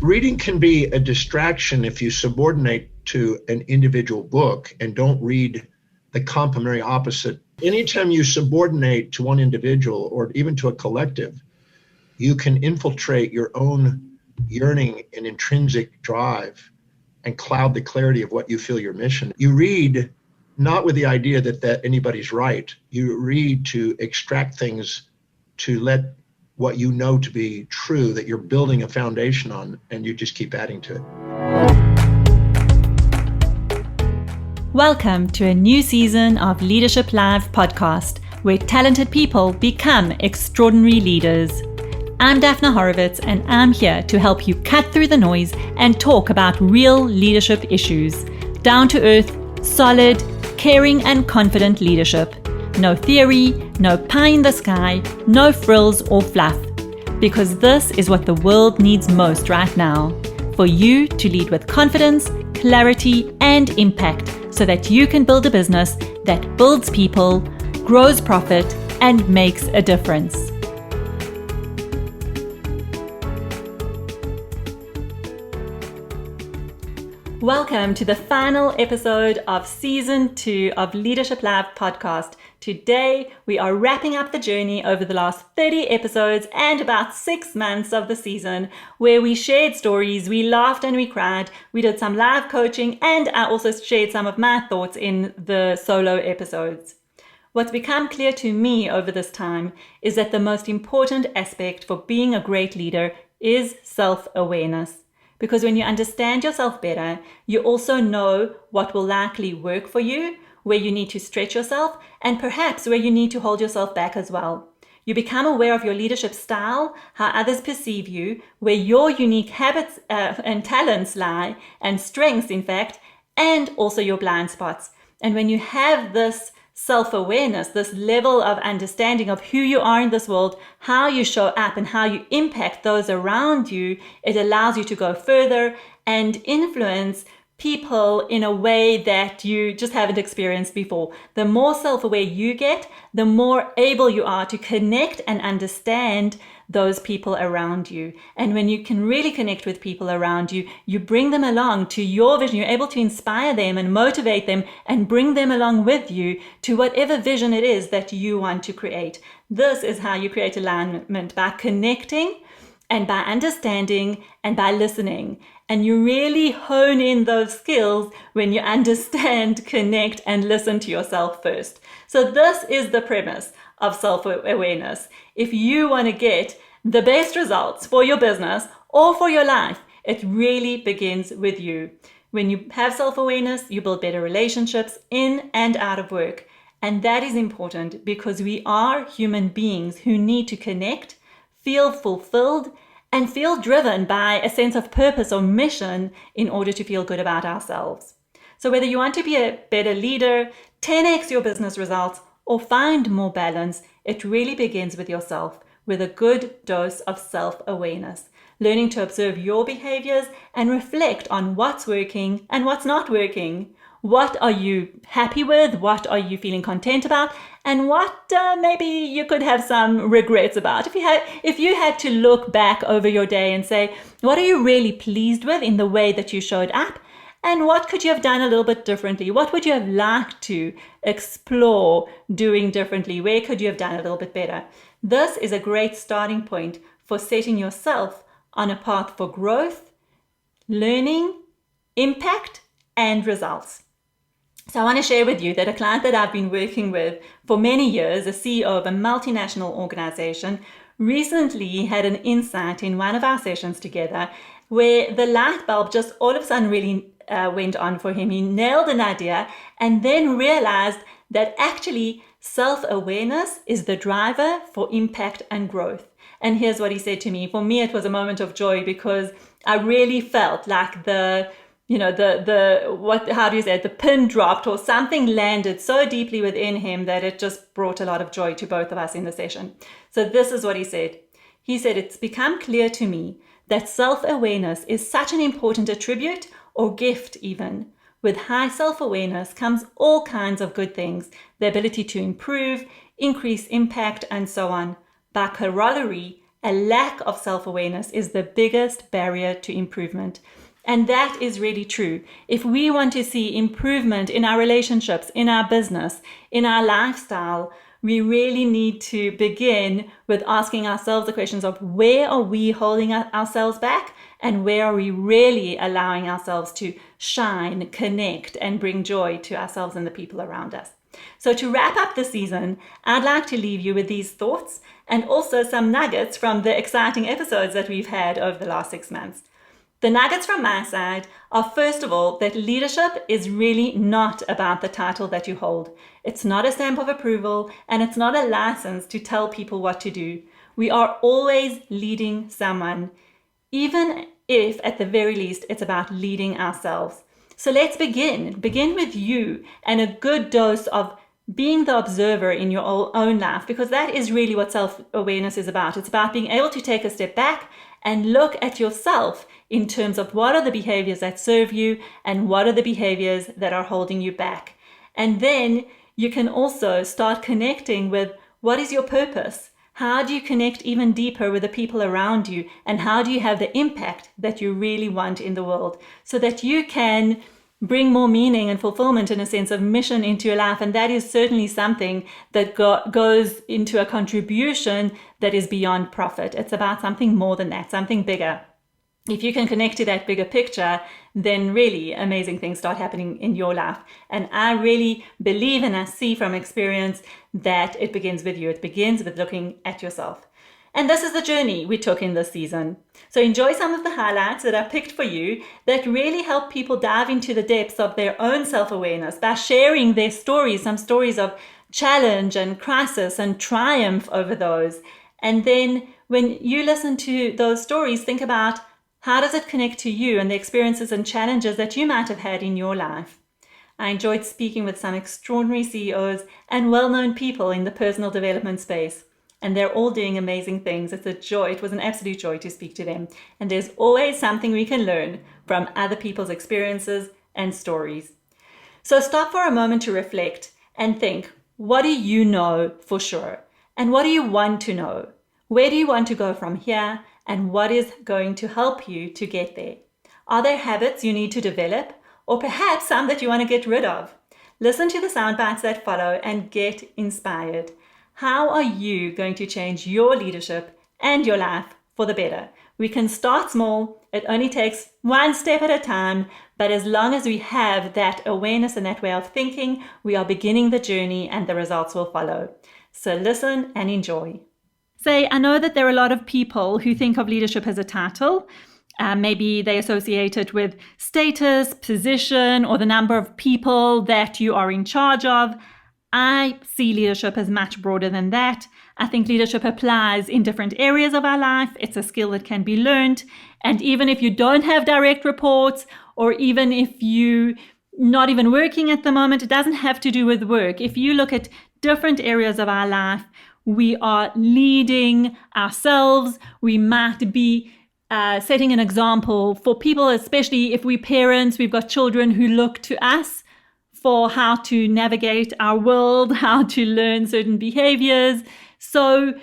Reading can be a distraction if you subordinate to an individual book and don't read the complementary opposite. Anytime you subordinate to one individual or even to a collective, you can infiltrate your own yearning and intrinsic drive and cloud the clarity of what you feel your mission. You read not with the idea that anybody's right. You read to extract things, to let what you know to be true, that you're building a foundation on, and you just keep adding to it. Welcome to a new season of Leadership Live podcast, where talented people become extraordinary leaders. I'm Daphne Horowitz, and I'm here to help you cut through the noise and talk about real leadership issues. Down to earth, solid, caring and confident leadership. No theory, no pie in the sky, no frills or fluff. Because this is what the world needs most right now. For you to lead with confidence, clarity and impact so that you can build a business that builds people, grows profit and makes a difference. Welcome to the final episode of Season 2 of Leadership Live podcast. Today, we are wrapping up the journey over the last 30 episodes and about 6 months of the season, where we shared stories, we laughed and we cried, we did some live coaching, and I also shared some of my thoughts in the solo episodes. What's become clear to me over this time is that the most important aspect for being a great leader is self-awareness. Because when you understand yourself better, you also know what will likely work for you, where you need to stretch yourself, and perhaps where you need to hold yourself back as well. You become aware of your leadership style, how others perceive you, where your unique habits and talents lie, and strengths in fact, and also your blind spots. And when you have this self-awareness, this level of understanding of who you are in this world, how you show up and how you impact those around you, it allows you to go further and influence people in a way that you just haven't experienced before. The more self-aware you get, the more able you are to connect and understand those people around you. And when you can really connect with people around you, you bring them along to your vision. You're able to inspire them and motivate them and bring them along with you to whatever vision it is that you want to create. This is how you create alignment, by connecting and by understanding and by listening. And you really hone in those skills when you understand, connect, and listen to yourself first. So this is the premise of self-awareness. If you want to get the best results for your business or for your life, it really begins with you. When you have self-awareness, you build better relationships in and out of work. And that is important because we are human beings who need to connect, feel fulfilled, and feel driven by a sense of purpose or mission in order to feel good about ourselves. So whether you want to be a better leader, 10x your business results, or find more balance, it really begins with yourself, with a good dose of self-awareness, learning to observe your behaviors and reflect on what's working and what's not working. What are you happy with? What are you feeling content about? And what maybe you could have some regrets about? If you had to look back over your day and say, what are you really pleased with in the way that you showed up? And what could you have done a little bit differently? What would you have liked to explore doing differently? Where could you have done a little bit better? This is a great starting point for setting yourself on a path for growth, learning, impact, and results. So I want to share with you that a client that I've been working with for many years, a CEO of a multinational organization, recently had an insight in one of our sessions together where the light bulb just all of a sudden really went on for him. He nailed an idea and then realized that actually self-awareness is the driver for impact and growth. And here's what he said to me. For me, it was a moment of joy because I really felt like the pin dropped or something landed so deeply within him that it just brought a lot of joy to both of us in the session. So this is what he said. He said, it's become clear to me that self-awareness is such an important attribute or gift even. With high self-awareness comes all kinds of good things, the ability to improve, increase impact, and so on. By corollary, a lack of self-awareness is the biggest barrier to improvement. And that is really true. If we want to see improvement in our relationships, in our business, in our lifestyle, we really need to begin with asking ourselves the questions of where are we holding ourselves back, and where are we really allowing ourselves to shine, connect, and bring joy to ourselves and the people around us. So to wrap up the season, I'd like to leave you with these thoughts and also some nuggets from the exciting episodes that we've had over the last 6 months. The nuggets from my side are, first of all, that leadership is really not about the title that you hold. It's not a stamp of approval, and it's not a license to tell people what to do. We are always leading someone, even if at the very least it's about leading ourselves. So let's begin. Begin with you and a good dose of being the observer in your own life, because that is really what self-awareness is about. It's about being able to take a step back and look at yourself in terms of what are the behaviors that serve you and what are the behaviors that are holding you back. And then you can also start connecting with what is your purpose? How do you connect even deeper with the people around you? And how do you have the impact that you really want in the world so that you can bring more meaning and fulfillment and a sense of mission into your life? And that is certainly something that goes into a contribution that is beyond profit. It's about something more than that, something bigger. If you can connect to that bigger picture, then really amazing things start happening in your life. And I really believe and I see from experience that it begins with you. It begins with looking at yourself. And this is the journey we took in this season. So enjoy some of the highlights that I picked for you that really help people dive into the depths of their own self-awareness by sharing their stories, some stories of challenge and crisis and triumph over those. And then when you listen to those stories, think about how does it connect to you and the experiences and challenges that you might have had in your life. I enjoyed speaking with some extraordinary CEOs and well-known people in the personal development space. And they're all doing amazing things. It's a joy. It was an absolute joy to speak to them. And there's always something we can learn from other people's experiences and stories. So stop for a moment to reflect and think, what do you know for sure? And what do you want to know? Where do you want to go from here? And what is going to help you to get there? Are there habits you need to develop? Or perhaps some that you want to get rid of? Listen to the soundbites that follow and get inspired. How are you going to change your leadership and your life for the better? We can start small. It only takes one step at a time. But as long as we have that awareness and that way of thinking, we are beginning the journey and the results will follow. So listen and enjoy. I know that there are a lot of people who think of leadership as a title. Maybe they associate it with status, position, or the number of people that you are in charge of. I see leadership as much broader than that. I think leadership applies in different areas of our life. It's a skill that can be learned. And even if you don't have direct reports, or even if you're not even working at the moment, it doesn't have to do with work. If you look at different areas of our life, we are leading ourselves. We might be setting an example for people, especially if we're parents, we've got children who look to us for how to navigate our world, how to learn certain behaviors. So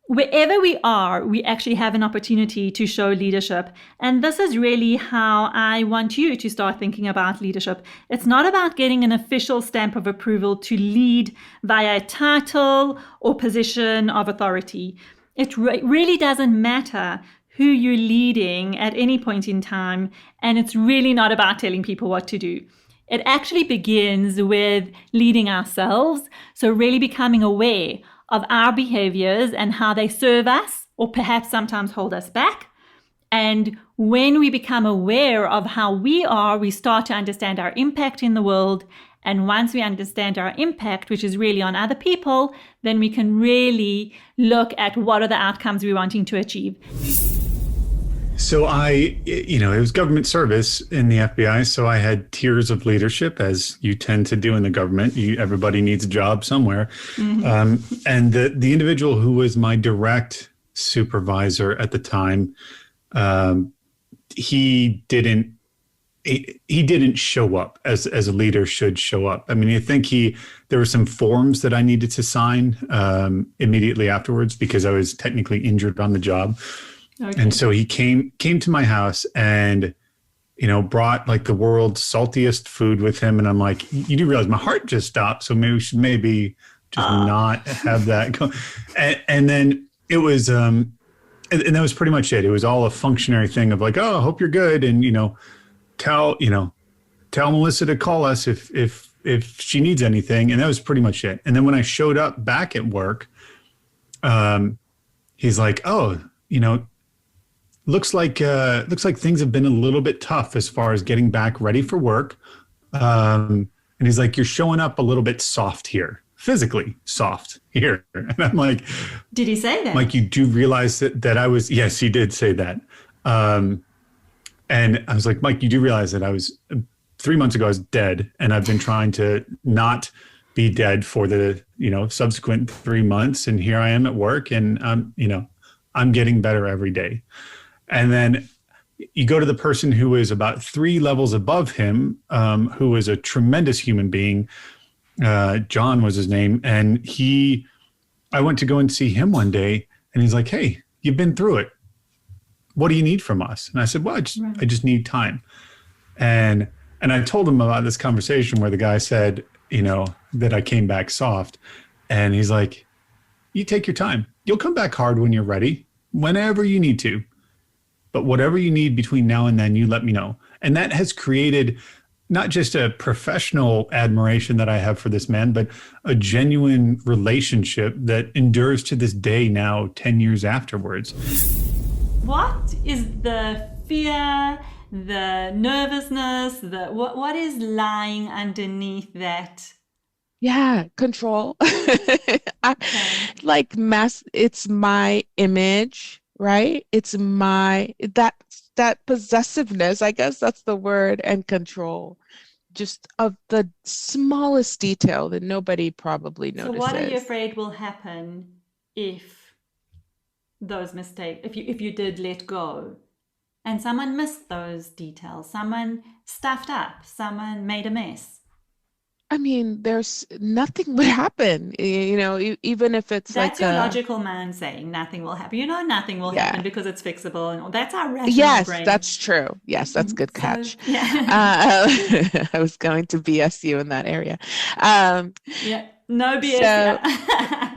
wherever we are, we actually have an opportunity to show leadership. And this is really how I want you to start thinking about leadership. It's not about getting an official stamp of approval to lead via a title or position of authority. It really doesn't matter who you're leading at any point in time. And it's really not about telling people what to do. It actually begins with leading ourselves. So really becoming aware of our behaviors and how they serve us, or perhaps sometimes hold us back. And when we become aware of how we are, we start to understand our impact in the world. And once we understand our impact, which is really on other people, then we can really look at what are the outcomes we're wanting to achieve. So it was government service in the FBI. So I had tiers of leadership, as you tend to do in the government. Everybody needs a job somewhere. Mm-hmm. And the individual who was my direct supervisor at the time, he he didn't show up as a leader should show up. I mean, I think there were some forms that I needed to sign immediately afterwards because I was technically injured on the job. Okay. And so he came to my house and, brought like the world's saltiest food with him. And I'm like, you do realize my heart just stopped. So maybe we should just not have that go. And then it was, and that was pretty much it. It was all a functionary thing of like, oh, I hope you're good. And, tell Melissa to call us if she needs anything. And that was pretty much it. And then when I showed up back at work, he's like, oh, looks like things have been a little bit tough as far as getting back ready for work. And he's like, you're showing up a little bit soft here, physically soft here. And I'm like, did he say that? Mike, you do realize that I was, yes, he did say that. And I was like, Mike, you do realize that I was 3 months ago, I was dead. And I've been trying to not be dead for the, subsequent 3 months. And here I am at work and I'm getting better every day. And then you go to the person who is about 3 levels above him, who is a tremendous human being. John was his name. And I went to go and see him one day and he's like, hey, you've been through it. What do you need from us? And I said, well, I just need time. And I told him about this conversation where the guy said, that I came back soft. And he's like, you take your time. You'll come back hard when you're ready, whenever you need to. But whatever you need between now and then, you let me know. And that has created not just a professional admiration that I have for this man, but a genuine relationship that endures to this day now, 10 years afterwards. What is the fear, the nervousness, what is lying underneath that? Yeah, control. Like it's my image, right? It's that possessiveness, I guess that's the word, and control. Just of the smallest detail that nobody probably notices. So what are you afraid will happen if those mistakes, if you did let go and someone missed those details, someone stuffed up, someone made a mess? I mean, there's nothing would happen, even if it's that's your logical mind saying nothing will happen. Nothing will happen because it's fixable, and that's our rational brain. Yes, that's true. Yes, that's good catch. So, yeah. I was going to BS you in that area. No BS. So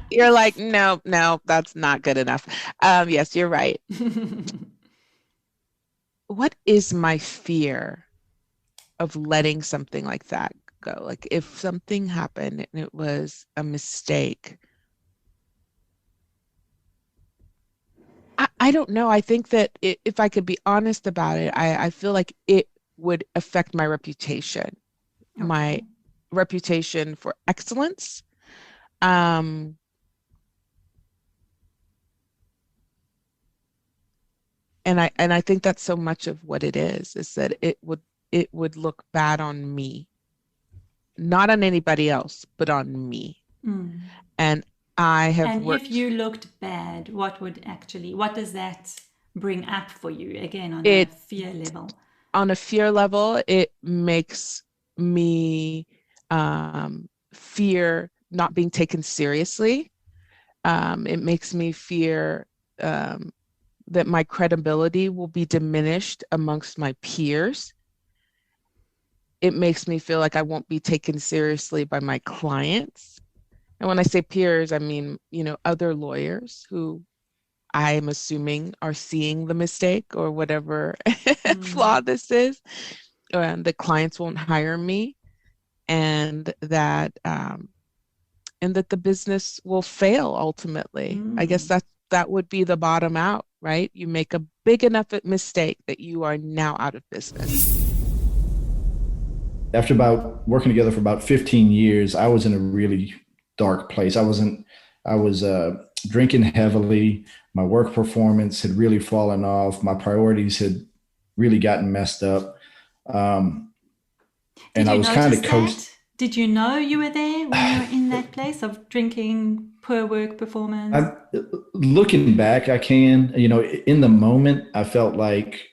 you're like, no, that's not good enough. Yes, you're right. What is my fear of letting something like that go? Like if something happened and it was a mistake, I don't know. I think that if I could be honest about it, I feel like it would affect my reputation, my reputation for excellence. And I think that's so much of what it is that it would look bad on me, not on anybody else, but on me. And I have and worked. If you looked bad, what does that bring up for you again on a fear level? On a fear level, it makes me fear not being taken seriously. It makes me fear that my credibility will be diminished amongst my peers. It makes me feel like I won't be taken seriously by my clients. And when I say peers, I mean, other lawyers who I am assuming are seeing the mistake or whatever flaw this is. And the clients won't hire me, and that the business will fail ultimately. I guess that would be the bottom out, right? You make a big enough mistake that you are now out of business. After working together for about 15 years, I was in a really dark place. I was drinking heavily. My work performance had really fallen off. My priorities had really gotten messed up. And I was kind of coasting. Did you know you were there when you were in that place of drinking, poor work performance? Looking back, I can, in the moment, I felt like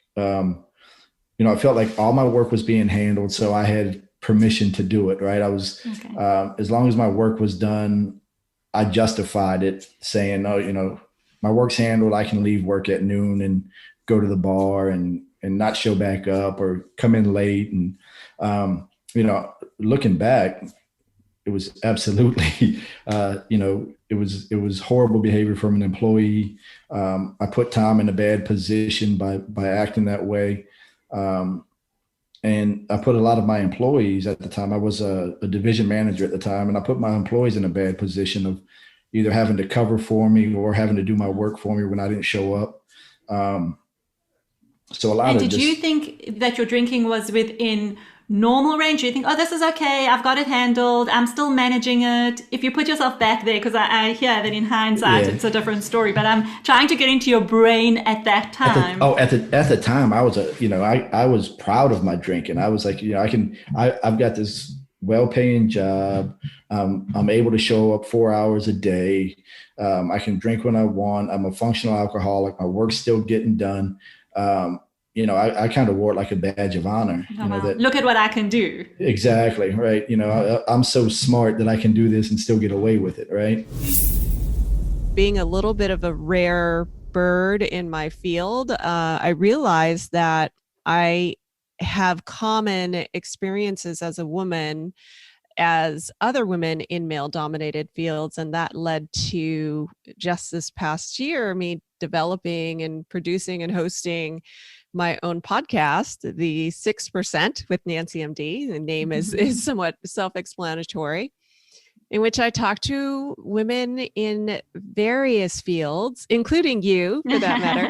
I felt like all my work was being handled, so I had permission to do it. Right. I was, as long as my work was done, I justified it, saying, "Oh, my work's handled. I can leave work at noon and go to the bar and not show back up or come in late." And looking back, it was absolutely, it was horrible behavior from an employee. I put Tom in a bad position by acting that way. And I put a lot of my employees at the time, I was a division manager at the time, and I put my employees in a bad position of either having to cover for me or having to do my work for me when I didn't show up. So a lot and of did you think that your drinking was within normal range? You think, oh, this is okay, I've got it handled, I'm still managing it? If you put yourself back there, because I hear that in hindsight, it's a different story, but I'm trying to get into your brain at that time. At the time, I was I was proud of my drinking. I was like, I've got this well-paying job. I'm able to show up 4 hours a day. I can drink when I want. I'm a functional alcoholic. My work's still getting done. I kind of wore it like a badge of honor. Look at what I can do. Exactly. Right. I'm so smart that I can do this and still get away with it. Right. Being a little bit of a rare bird in my field, I realized that I have common experiences as a woman as other women in male-dominated fields. And that led to just this past year, me developing and producing and hosting my own podcast, the 6% with Nancy MD. The name is somewhat self-explanatory, in which I talk to women in various fields, including you, for that matter.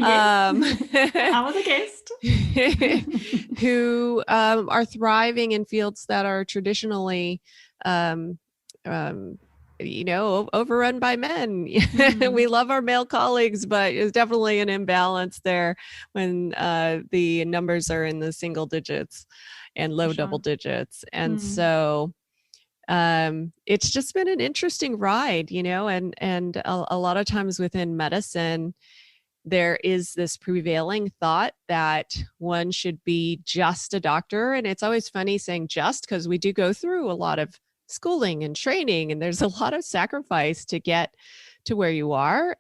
I was a guest. Who are thriving in fields that are traditionally overrun by men. We love our male colleagues, but it's definitely an imbalance there when the numbers are in the single digits and low double digits. And so it's just been an interesting ride, and a lot of times within medicine, there is this prevailing thought that one should be just a doctor. And it's always funny saying just, because we do go through a lot of schooling and training, and there's a lot of sacrifice to get to where you are.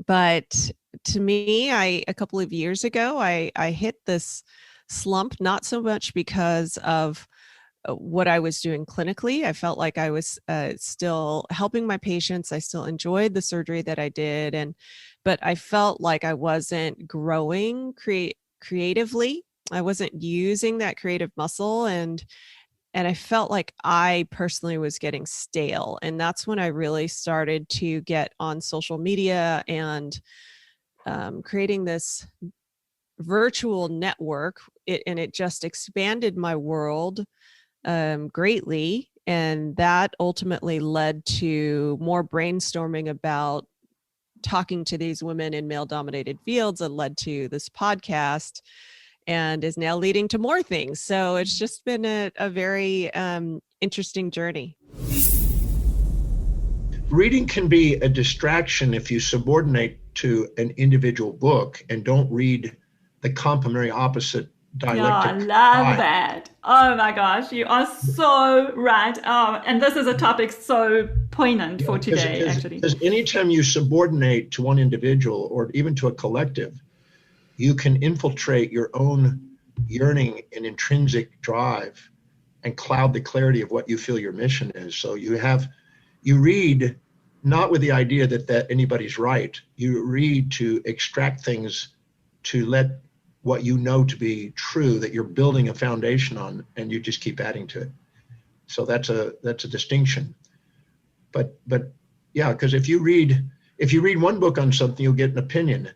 But to me, a couple of years ago, I hit this slump, not so much because of what I was doing clinically. I felt like I was still helping my patients. I still enjoyed the surgery that I did. But I felt like I wasn't growing creatively. I wasn't using that creative muscle. And I felt like I personally was getting stale. And that's when I really started to get on social media and creating this virtual network. It just expanded my world greatly. And that ultimately led to more brainstorming about talking to these women in male-dominated fields, and led to this podcast, and is now leading to more things. So it's just been a very interesting journey. Reading can be a distraction if you subordinate to an individual book and don't read the complementary opposite dialectic. Yeah, I love that. Oh my gosh, you are so right. And this is a topic so poignant for today, actually. Because anytime you subordinate to one individual or even to a collective, you can infiltrate your own yearning and intrinsic drive and cloud the clarity of what you feel your mission is. So you read not with the idea that anybody's right. You read to extract things, to let what you know to be true, that you're building a foundation on, and you just keep adding to it. So that's a distinction. But yeah, because if you read one book on something, you'll get an opinion.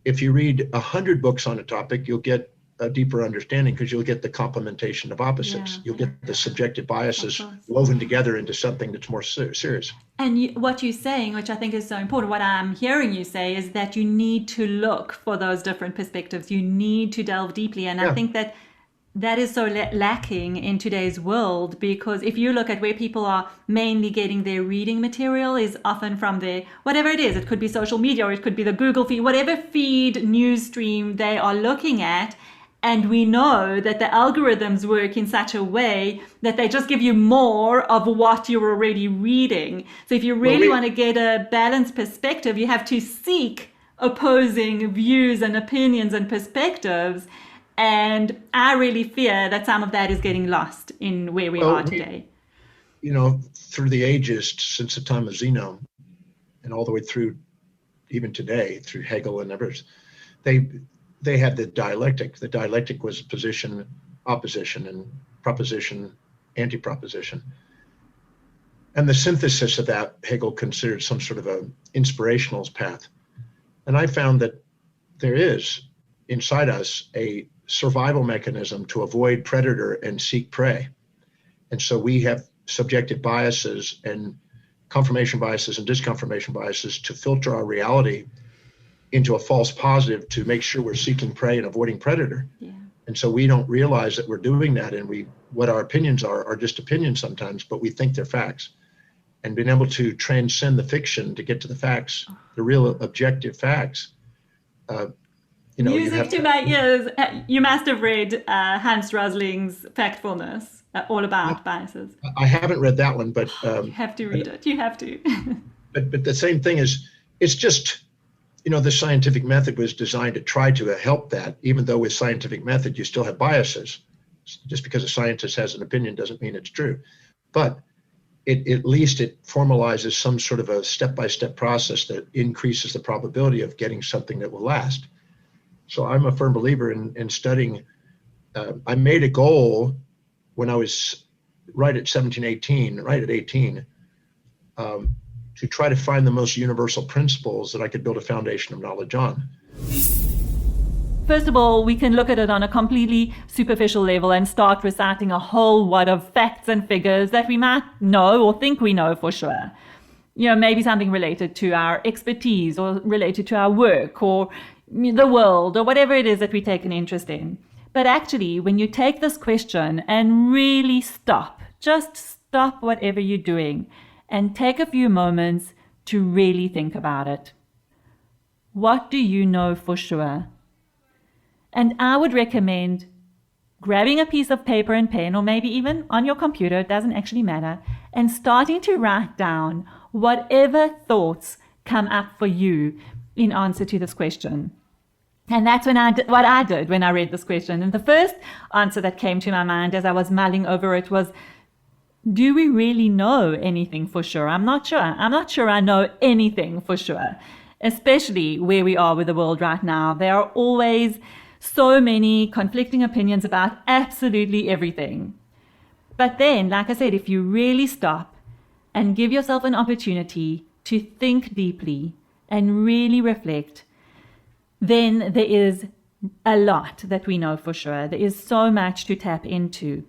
If you read 100 books on a topic, you'll get a deeper understanding, because you'll get the complementation of opposites. You'll get the subjective biases woven together into something that's more serious. And what you're saying, which I think is so important, what I'm hearing you say is that you need to look for those different perspectives. You need to delve deeply. And I think that is so lacking in today's world, because if you look at where people are mainly getting their reading material is often from their, whatever it is, it could be social media, or it could be the Google feed, whatever feed, news stream they are looking at. And we know that the algorithms work in such a way that they just give you more of what you're already reading. So if you really want to get a balanced perspective, you have to seek opposing views and opinions and perspectives. And I really fear that some of that is getting lost in where we are today. Through the ages, since the time of Zeno, and all the way through even today, through Hegel and others, they had the dialectic. The dialectic was position, opposition, and proposition, anti-proposition. And the synthesis of that, Hegel considered some sort of a inspirational path. And I found that there is inside us a survival mechanism to avoid predator and seek prey. And so we have subjective biases and confirmation biases and disconfirmation biases to filter our reality into a false positive to make sure we're seeking prey and avoiding predator. Yeah. And so we don't realize that we're doing that, and what our opinions are just opinions sometimes, but we think they're facts. And being able to transcend the fiction to get to the facts, the real objective facts. Music to my ears. You must have read Hans Rosling's Factfulness, all about biases. I haven't read that one, but you have to read it. You have to. but the same thing is, it's just, the scientific method was designed to try to help that. Even though with scientific method you still have biases. Just because a scientist has an opinion doesn't mean it's true. But at least it formalizes some sort of a step-by-step process that increases the probability of getting something that will last. So I'm a firm believer in studying. I made a goal when I was right at 18, to try to find the most universal principles that I could build a foundation of knowledge on. First of all, we can look at it on a completely superficial level and start reciting a whole wad of facts and figures that we might know or think we know for sure. Maybe something related to our expertise or related to our work or the world or whatever it is that we take an interest in. But actually, when you take this question and really just stop whatever you're doing and take a few moments to really think about it. What do you know for sure? And I would recommend grabbing a piece of paper and pen, or maybe even on your computer, it doesn't actually matter, and starting to write down whatever thoughts come up for you in answer to this question. And that's what I did when I read this question. And the first answer that came to my mind as I was mulling over it was, do we really know anything for sure? I'm not sure. I'm not sure I know anything for sure, especially where we are with the world right now. There are always so many conflicting opinions about absolutely everything. But then, like I said, if you really stop and give yourself an opportunity to think deeply and really reflect, then there is a lot that we know for sure. There is so much to tap into.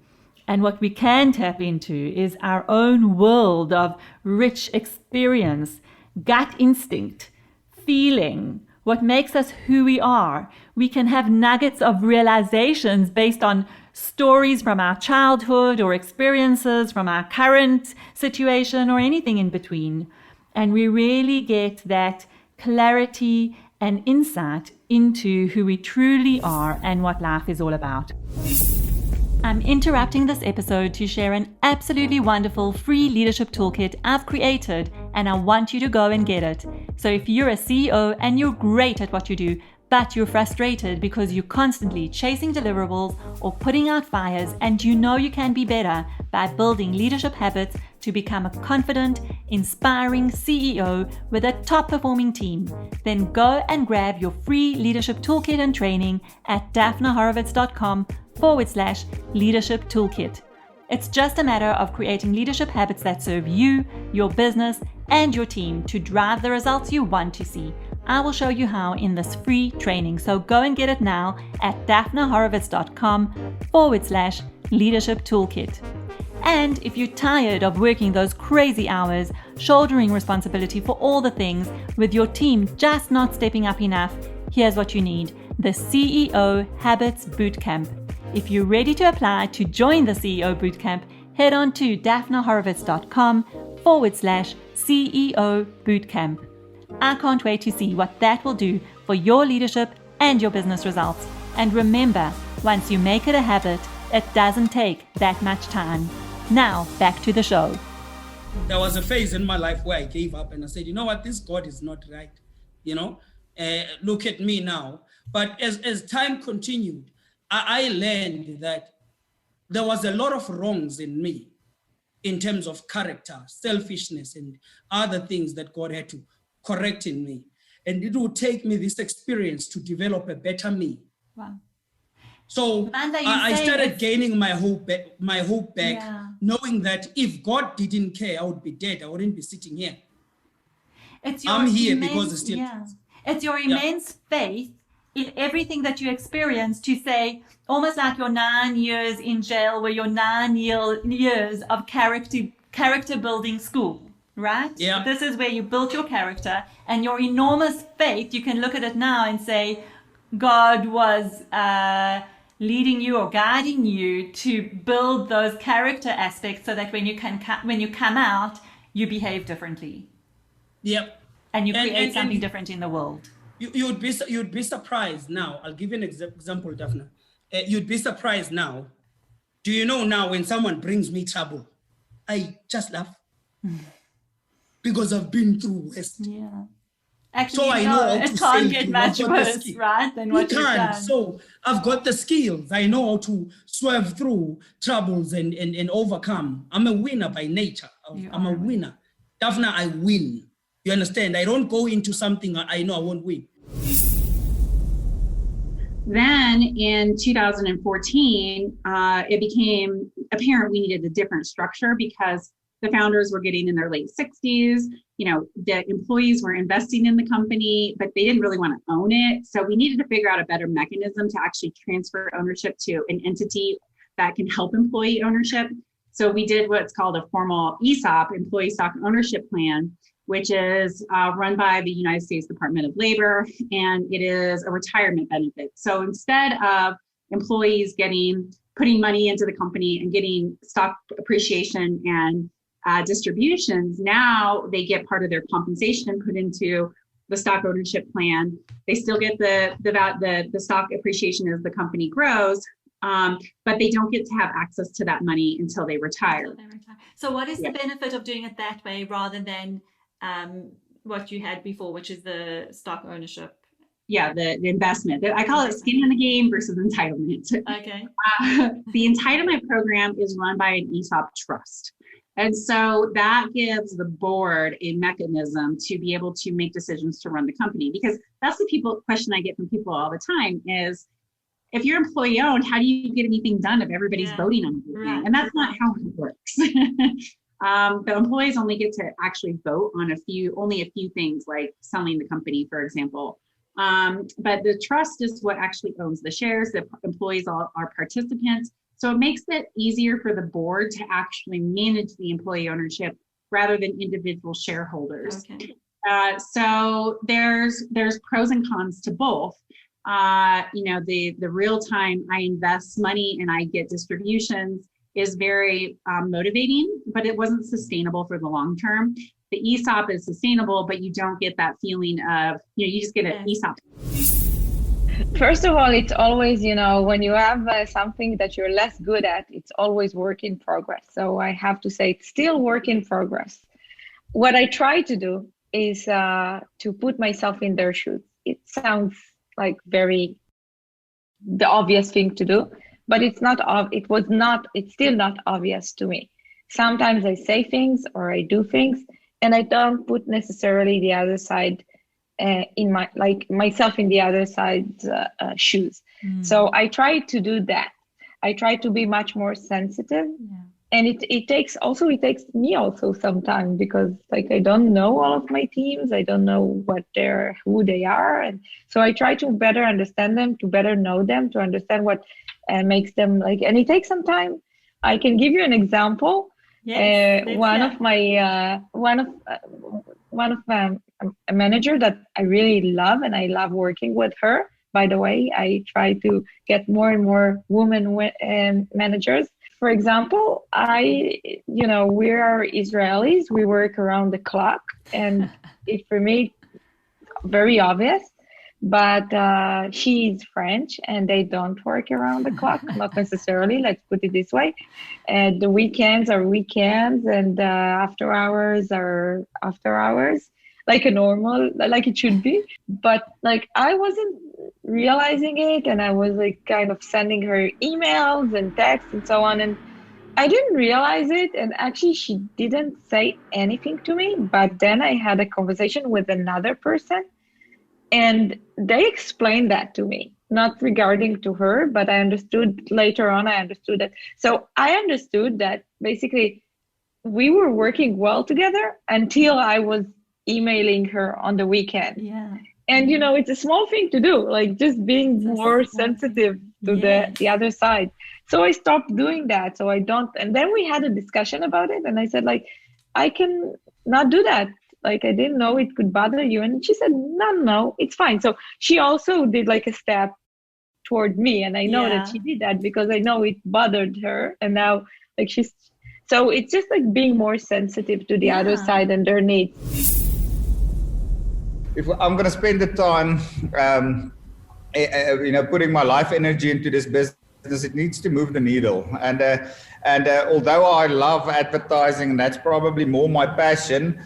And what we can tap into is our own world of rich experience, gut instinct, feeling, what makes us who we are. We can have nuggets of realizations based on stories from our childhood or experiences from our current situation or anything in between. And we really get that clarity and insight into who we truly are and what life is all about. I'm interrupting this episode to share an absolutely wonderful free leadership toolkit I've created, and I want you to go and get it. So if you're a CEO and you're great at what you do, but you're frustrated because you're constantly chasing deliverables or putting out fires, and you know you can be better by building leadership habits to become a confident, inspiring CEO with a top-performing team, then go and grab your free leadership toolkit and training at daphnahorovitz.com/leadership toolkit. It's just a matter of creating leadership habits that serve you, your business, and your team to drive the results you want to see. I will show you how in this free training, so go and get it now at daphnahorovitz.com/leadership toolkit. And if you're tired of working those crazy hours, shouldering responsibility for all the things, with your team just not stepping up enough, here's what you need: the CEO Habits Bootcamp. If you're ready to apply to join the CEO Bootcamp, head on to daphnahorovitz.com/CEO Bootcamp. I can't wait to see what that will do for your leadership and your business results. And remember, Once you make it a habit, it doesn't take that much time. Now, back to the show. There was a phase in my life where I gave up and I said, you know what, this God is not right. Look at me now. But as time continued, I learned that there was a lot of wrongs in me in terms of character, selfishness, and other things that God had to correct in me. And it would take me this experience to develop a better me. Wow. So I started gaining my hope back, knowing that if God didn't care, I would be dead. I wouldn't be sitting here. I'm here because it's still. Yeah. It's your immense faith in everything that you experience to say, almost like your 9 years in jail were your 9 years of character building school, right? Yeah. This is where you built your character, and your enormous faith, you can look at it now and say, God was leading you or guiding you to build those character aspects so that when you come out, you behave differently. Yep. And you create something different in the world. You'd be surprised now. I'll give you an example, Daphne. You'd be surprised now. Do you know now when someone brings me trouble, I just laugh because I've been through worse. Yeah. Actually, so I know how it to can't get much worse, right? Than what you've done. So I've got the skills. I know how to swerve through troubles and overcome. I'm a winner by nature. I'm a winner. Daphne, I win. You understand? I don't go into something I know I won't win. Then in 2014, it became apparent we needed a different structure because the founders were getting in their late 60s. The employees were investing in the company, but they didn't really want to own it. So we needed to figure out a better mechanism to actually transfer ownership to an entity that can help employee ownership. So we did what's called a formal ESOP, Employee Stock Ownership Plan, which is run by the United States Department of Labor, and it is a retirement benefit. So instead of employees putting money into the company and getting stock appreciation and distributions, now they get part of their compensation put into the stock ownership plan. They still get the stock appreciation as the company grows, but they don't get to have access to that money until they retire. So what is the benefit of doing it that way rather than what you had before, which is the stock ownership? Yeah, the investment. I call it skin in the game versus entitlement. Okay. The entitlement program is run by an ESOP trust. And so that gives the board a mechanism to be able to make decisions to run the company, because that's the question I get from people all the time is, if you're employee owned, how do you get anything done if everybody's voting on everything? Right. And that's not how it works. The employees only get to actually vote on only a few things, like selling the company, for example. But the trust is what actually owns the shares. The employees are participants. So it makes it easier for the board to actually manage the employee ownership rather than individual shareholders. Okay. So there's pros and cons to both. The real time I invest money and I get distributions is very motivating, but it wasn't sustainable for the long term. The ESOP is sustainable, but you don't get that feeling of, you just get an ESOP. First of all, it's always, when you have something that you're less good at, it's always work in progress. So I have to say it's still work in progress. What I try to do is to put myself in their shoes. It sounds like the obvious thing to do, but it's still not obvious to me. Sometimes I say things or I do things and I don't put necessarily the other side myself in the other side's shoes. So I try to do that. I try to be much more sensitive. Yeah. And it takes me also some time, because I don't know all of my teams. I don't know who they are. And so I try to better understand them, to better know them, to understand what makes them and it takes some time. I can give you an example. Yes, a manager that I really love, and I love working with her. By the way, I try to get more and more women managers. For example, we are Israelis. We work around the clock, and it's for me very obvious But she's French and they don't work around the clock, not necessarily, let's put it this way. And the weekends are weekends and after hours are after hours, like a normal, like it should be. But like I wasn't realizing it, and I was like kind of sending her emails and texts and so on, and I didn't realize it, and actually she didn't say anything to me. But then I had a conversation with another person and they explained that to me, not regarding to her, but I understood later on, I understood that. So I understood that basically we were working well together until I was emailing her on the weekend. Yeah. And, you know, it's a small thing to do, like just being more sensitive to the other side. So I stopped doing that. So I don't, and then we had a discussion about it. And I said, like, I can not do that. Like, I didn't know it could bother you. And she said, no, it's fine. So she also did like a step toward me. And I know that she did that because I know it bothered her. And now like so it's just like being more sensitive to the other side and their needs. If I'm going to spend the time, putting my life energy into this business, it needs to move the needle. And although I love advertising, and that's probably more my passion,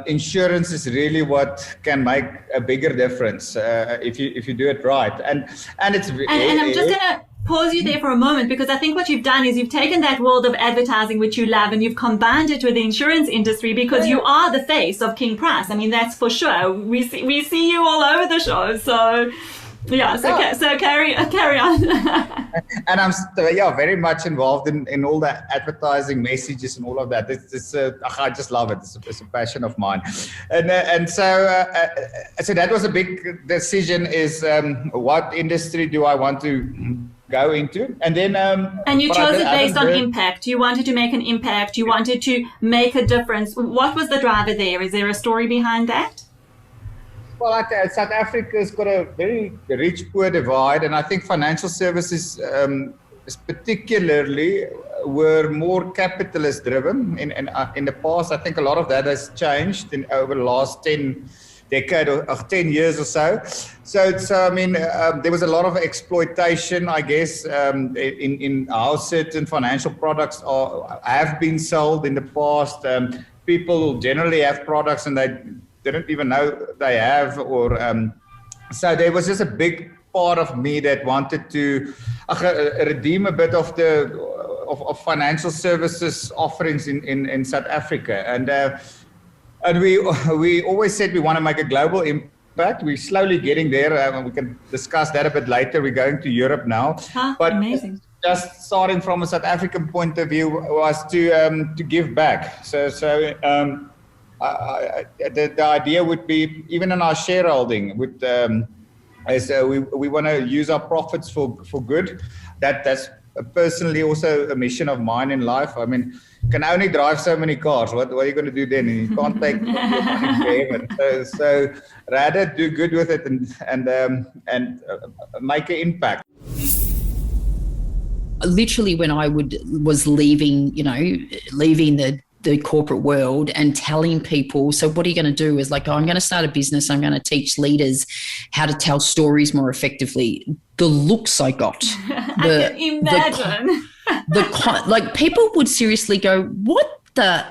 insurance is really what can make a bigger difference if you do it right. And I'm just going to pause you there for a moment, because I think what you've done is you've taken that world of advertising, which you love, and you've combined it with the insurance industry, because you are the face of King Price. I mean, that's for sure. We see you all over the show. So yeah, so carry on. And I'm very much involved in all the advertising messages and all of that. I just love it. It's a passion of mine. And so that was a big decision, is what industry do I want to go into? And then and you chose it based on impact. You wanted to make an impact. You wanted to make a difference. What was the driver there? Is there a story behind that? Well, South Africa's got a very rich-poor divide, and I think financial services particularly were more capitalist-driven. In the past, I think a lot of that has changed over the last 10 years or so. So I mean, there was a lot of exploitation, I guess, in how certain financial products have been sold in the past. People generally have products and they didn't even know they have, or so there was just a big part of me that wanted to redeem a bit of the financial services offerings in South Africa, and we always said we want to make a global impact. We're slowly getting there. We can discuss that a bit later. We're going to Europe now, but amazing. Just starting from a South African point of view was to give back. So. The idea would be, even in our shareholding, we want to use our profits for good. That's personally also a mission of mine in life. I mean, you can only drive so many cars. What are you going to do then? You can't take your money forever. So rather do good with it and make an impact. Literally, when I was leaving the corporate world and telling people, so what are you going to do? Is like, I'm going to start a business. I'm going to teach leaders how to tell stories more effectively. The looks I got. I can imagine. Like people would seriously go, what this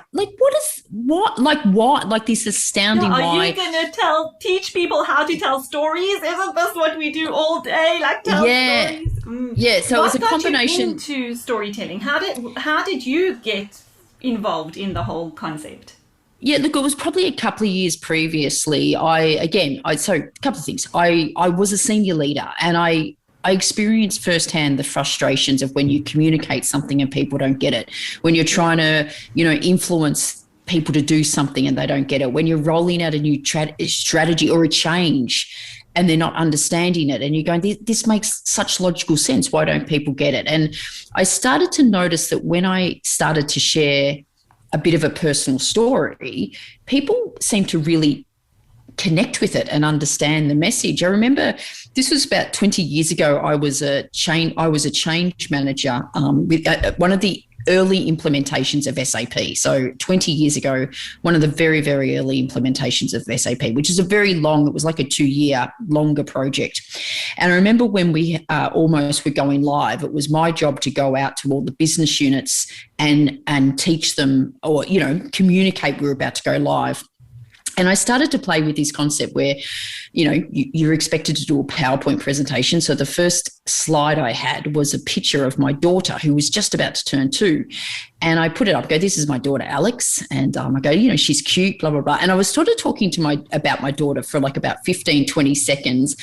astounding Are you going to teach people how to tell stories? Isn't this what we do all day? Like tell stories? Yeah. So it was a combination. What got you into storytelling? How did you get involved in the whole concept? Yeah, look, it was probably a couple of years previously. So a couple of things. I was a senior leader, and I experienced firsthand the frustrations of when you communicate something and people don't get it, when you're trying to, influence people to do something and they don't get it, when you're rolling out a new strategy or a change and they're not understanding it, and you're going, this makes such logical sense. Why don't people get it? And I started to notice that when I started to share a bit of a personal story, people seemed to really connect with it and understand the message. I remember this was about 20 years ago. I was a change manager with one of the early implementations of SAP. So 20 years ago, one of the very, very early implementations of SAP, which is it was like a 2-year longer project. And I remember when we almost were going live, it was my job to go out to all the business units and teach them, or, communicate we were about to go live. And I started to play with this concept where, you're expected to do a PowerPoint presentation. So the first slide I had was a picture of my daughter who was just about to turn 2. And I put it up, I go, this is my daughter, Alex. And I go, she's cute, blah, blah, blah. And I was sort of talking to about my daughter for like about 15, 20 seconds,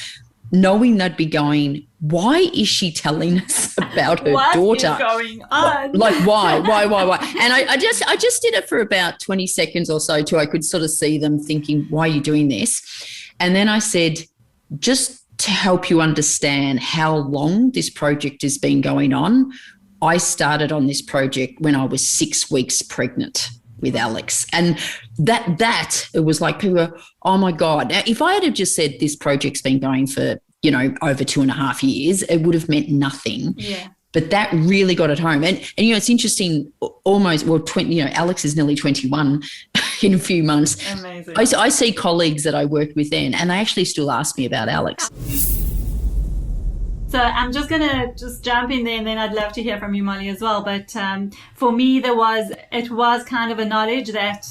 knowing they'd be going, why is she telling us about her daughter? What is going on? Like, why? And I just did it for about 20 seconds or so till I could sort of see them thinking, why are you doing this? And then I said, just to help you understand how long this project has been going on, I started on this project when I was 6 weeks pregnant with Alex. And that it was like people were, oh my God. Now, if I had have just said this project's been going for, over 2.5 years, it would have meant nothing. Yeah. But that really got it home. And it's interesting, Alex is nearly 21 in a few months. Amazing. I see colleagues that I worked with then, and they actually still ask me about Alex. So I'm just going to jump in there, and then I'd love to hear from you, Molly, as well. But for me, it was kind of a knowledge that,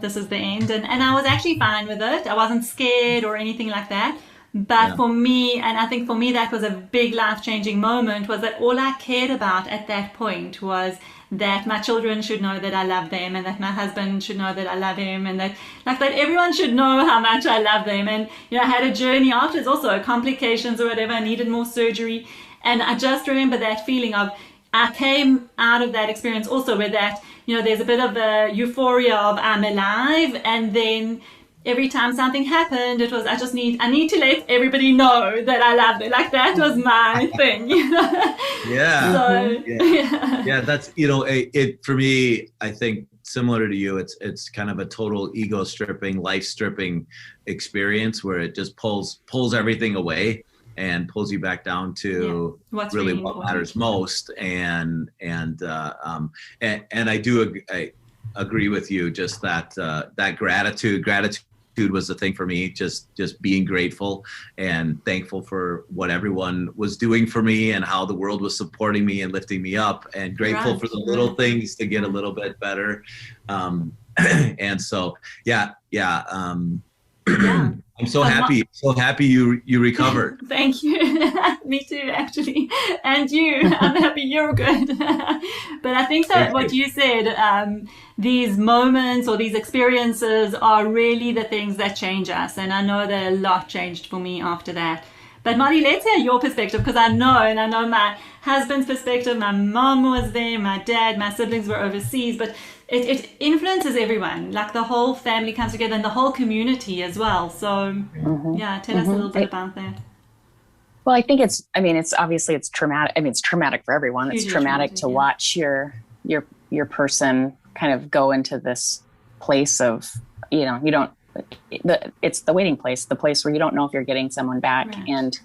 this is the end. And I was actually fine with it. I wasn't scared or anything like that. But for me, and I think for me that was a big life-changing moment, was that all I cared about at that point was that my children should know that I love them, and that my husband should know that I love him, and that everyone should know how much I love them. And I had a journey afterwards, also complications or whatever. I needed more surgery, and I just remember that feeling of, I came out of that experience also with that, there's a bit of a euphoria of I'm alive, and then every time something happened, it was, I need to let everybody know that I love them. Like, that was my thing, Yeah. So, yeah. That's, it for me, I think similar to you, it's kind of a total ego stripping, life stripping experience where it just pulls everything away and pulls you back down to what's really really what important. matters most. And I agree with you, just that gratitude was the thing for me, just being grateful and thankful for what everyone was doing for me and how the world was supporting me and lifting me up, and grateful for the little things to get a little bit better. And so, I'm so happy you recovered. Thank you. Me too, actually. And you, I'm happy you're good. But I think that what you said, these moments or these experiences are really the things that change us. And I know that a lot changed for me after that. But Molly, let's hear your perspective, because I know my husband's perspective. My mom was there, my dad, my siblings were overseas, but it influences everyone. Like, the whole family comes together, and the whole community as well. So tell us a little bit about that. Well, I think it's obviously traumatic. I mean, it's traumatic for everyone. It's traumatic to watch your person kind of go into this place of, it's the waiting place, the place where you don't know if you're getting someone back. Right. And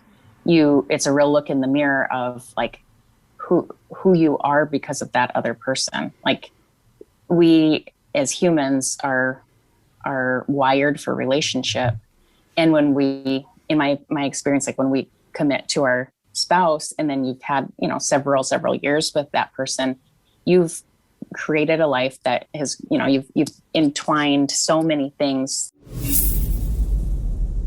it's a real look in the mirror of like who you are because of that other person. Like, we as humans are wired for relationship. And when we, in my experience, like when we commit to our spouse and then you've had, several years with that person, you've created a life that has, you've entwined so many things.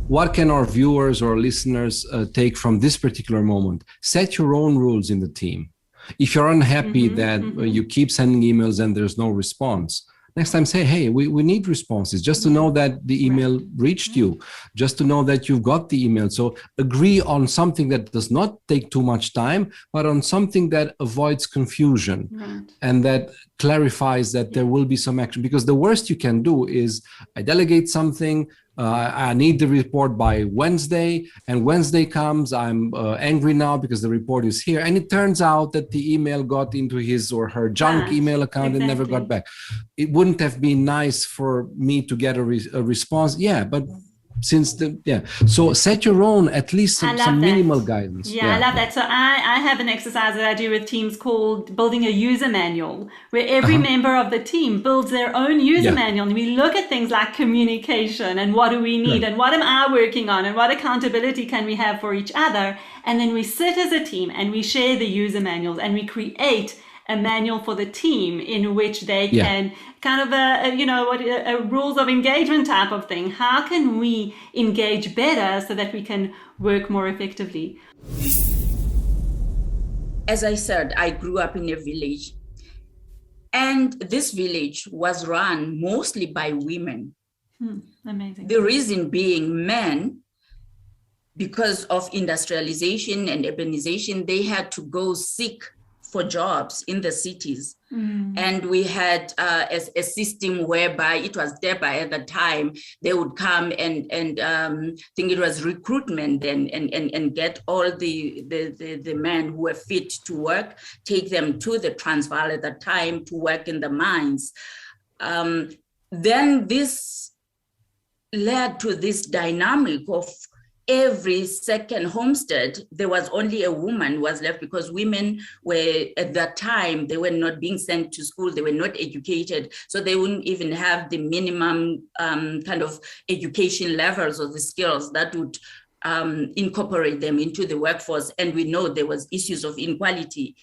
What can our viewers or listeners take from this particular moment? Set your own rules in the team. If you're unhappy that you keep sending emails and there's no response, next time say, hey, we need responses, just to know that the email reached you, just to know that you've got the email. So agree on something that does not take too much time, but on something that avoids confusion and that clarifies that there will be some action. Because the worst you can do is I delegate something, I need the report by Wednesday, and Wednesday comes, I'm angry now because the report is here. And it turns out that the email got into his or her junk email account and never got back. It wouldn't have been nice for me to get a response. Yeah, but So set your own, at least some minimal guidance. I love that. So I have an exercise that I do with teams called building a user manual, where every member of the team builds their own user manual. And we look at things like communication and what do we need and what am I working on and what accountability can we have for each other. And then we sit as a team and we share the user manuals and we create a manual for the team in which they can kind of a rules of engagement type of thing. How can we engage better so that we can work more effectively? As I said, I grew up in a village, and this village was run mostly by women. Amazing. The reason being, men, because of industrialization and urbanization, they had to go seek for jobs in the cities. And we had a system whereby it was thereby at the time they would come and think it was recruitment and get all the men who were fit to work, take them to the Transvaal at the time to work in the mines. Then this led to this dynamic of every second homestead, there was only a woman who was left, because women were, at that time, they were not being sent to school, they were not educated, so they wouldn't even have the minimum kind of education levels or the skills that would incorporate them into the workforce. And we know there was issues of inequality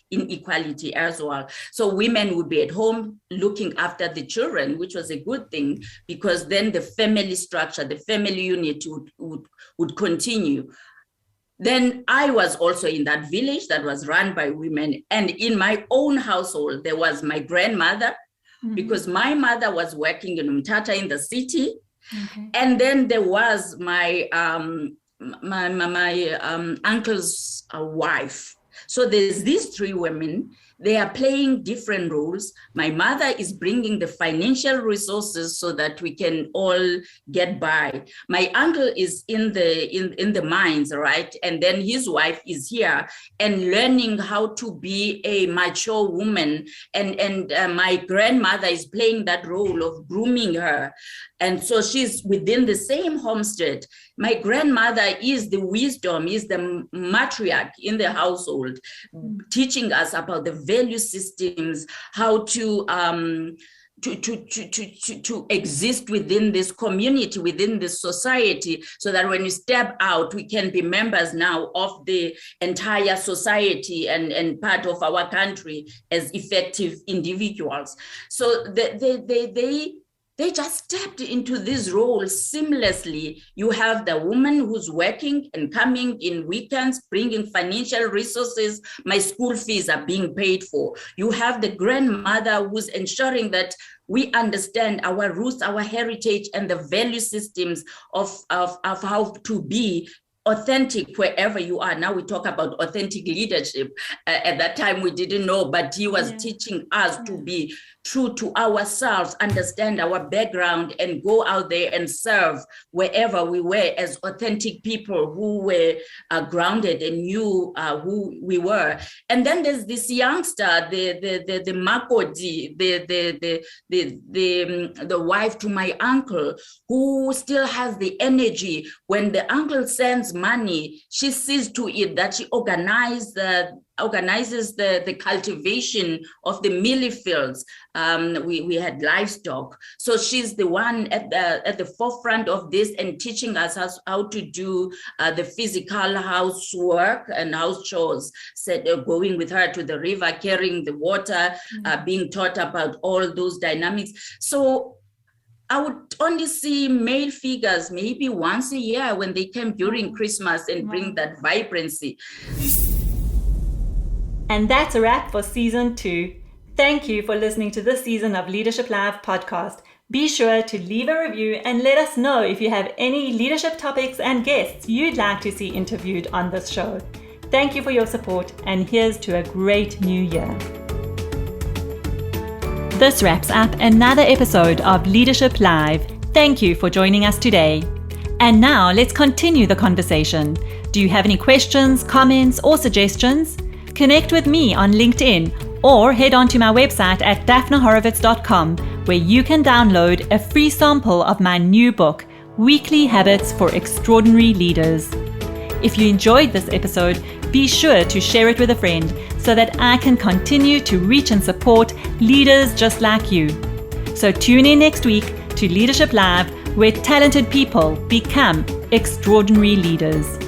as well. So women would be at home looking after the children, which was a good thing, because then the family structure, the family unit would continue. Then I was also in that village that was run by women. And in my own household, there was my grandmother, because my mother was working in Umtata in the city. And then there was my uncle's wife. So there's these three women. They are playing different roles. My mother is bringing the financial resources so that we can all get by. My uncle is in the mines, right? And then his wife is here and learning how to be a mature woman. And my grandmother is playing that role of grooming her. And so she's within the same homestead. My grandmother is the wisdom, is the matriarch in the household, teaching us about the value systems, how to exist within this community, within this society, so that when we step out, we can be members now of the entire society and part of our country as effective individuals. So they just stepped into this role seamlessly. You have the woman who's working and coming in weekends, bringing financial resources. My school fees are being paid for. You have the grandmother who's ensuring that we understand our roots, our heritage, and the value systems of how to be authentic wherever you are. Now we talk about authentic leadership. At that time, we didn't know, but he was teaching us to be true to ourselves, understand our background, and go out there and serve wherever we were as authentic people who were grounded and knew who we were. And then there's this youngster, the Makoti, the wife to my uncle, who still has the energy. When the uncle sends money, she sees to it that she organizes the cultivation of the mealie fields. We had livestock. So she's the one at the forefront of this and teaching us how to do the physical housework and house chores, going with her to the river, carrying the water, being taught about all those dynamics. So I would only see male figures maybe once a year when they came during Christmas and bring that vibrancy. And that's a wrap for season 2. Thank you for listening to this season of Leadership Live podcast. Be sure to leave a review and let us know if you have any leadership topics and guests you'd like to see interviewed on this show. Thank you for your support, and here's to a great new year. This wraps up another episode of Leadership Live. Thank you for joining us today. And now let's continue the conversation. Do you have any questions, comments, or suggestions? Connect with me on LinkedIn or head on to my website at daphnahorovitz.com, where you can download a free sample of my new book, Weekly Habits for Extraordinary Leaders. If you enjoyed this episode, be sure to share it with a friend so that I can continue to reach and support leaders just like you. So tune in next week to Leadership Live, where talented people become extraordinary leaders.